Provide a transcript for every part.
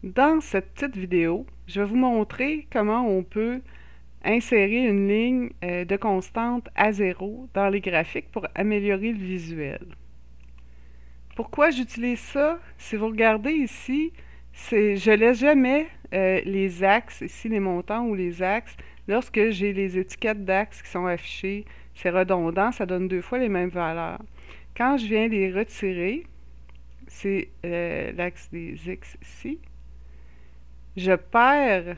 Dans cette petite vidéo, je vais vous montrer comment on peut insérer une ligne de constante à zéro dans les graphiques pour améliorer le visuel. Pourquoi j'utilise ça? Si vous regardez ici, je laisse jamais les axes, ici les montants ou les axes, lorsque j'ai les étiquettes d'axes qui sont affichées. C'est redondant, ça donne deux fois les mêmes valeurs. Quand je viens les retirer, c'est l'axe des X ici, je perds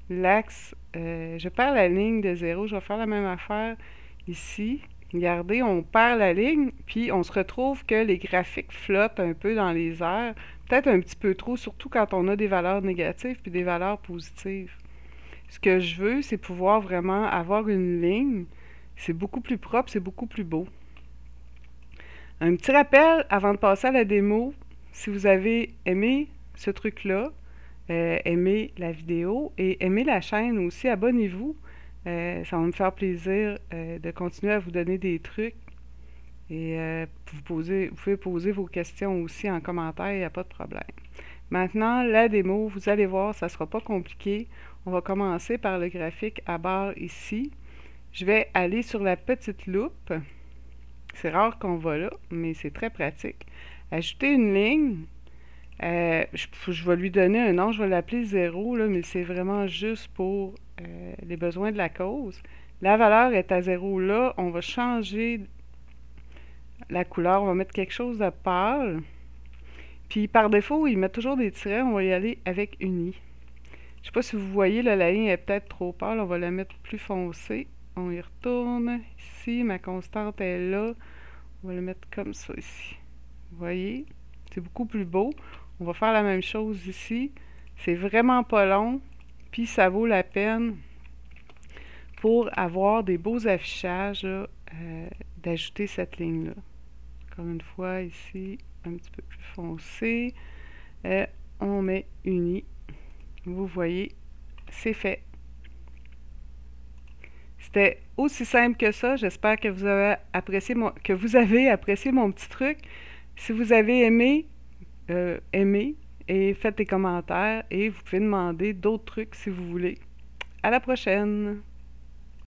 je perds la ligne de 0. Je vais faire la même affaire ici. Regardez, on perd la ligne, puis on se retrouve que les graphiques flottent un peu dans les airs, peut-être un petit peu trop, surtout quand on a des valeurs négatives puis des valeurs positives. Ce que je veux, c'est pouvoir vraiment avoir une ligne. C'est beaucoup plus propre, c'est beaucoup plus beau. Un petit rappel avant de passer à la démo, si vous avez aimé ce truc-là, aimez la vidéo et aimez la chaîne aussi, abonnez-vous. Ça va me faire plaisir de continuer à vous donner des trucs. Et vous pouvez poser vos questions aussi en commentaire, il n'y a pas de problème. Maintenant, la démo, vous allez voir, ça ne sera pas compliqué. On va commencer par le graphique à barre ici. Je vais aller sur la petite loupe. C'est rare qu'on va là, mais c'est très pratique. Ajouter une ligne. Je vais lui donner un nom, je vais l'appeler 0, là, mais c'est vraiment juste pour les besoins de la cause. La valeur est à 0 là, on va changer la couleur, on va mettre quelque chose de pâle. Puis par défaut, il met toujours des tirets, on va y aller avec uni. Je ne sais pas si vous voyez, là, la ligne est peut-être trop pâle, on va la mettre plus foncée. On y retourne, ici, ma constante est là, on va le mettre comme ça ici. Vous voyez, c'est beaucoup plus beau. On va faire la même chose ici. C'est vraiment pas long, puis ça vaut la peine pour avoir des beaux affichages d'ajouter cette ligne-là. Encore une fois, ici, un petit peu plus foncé. On met uni. Vous voyez, c'est fait. C'était aussi simple que ça. J'espère que vous avez apprécié mon petit truc. Si vous avez aimé, aimez et faites des commentaires et vous pouvez demander d'autres trucs si vous voulez. À la prochaine!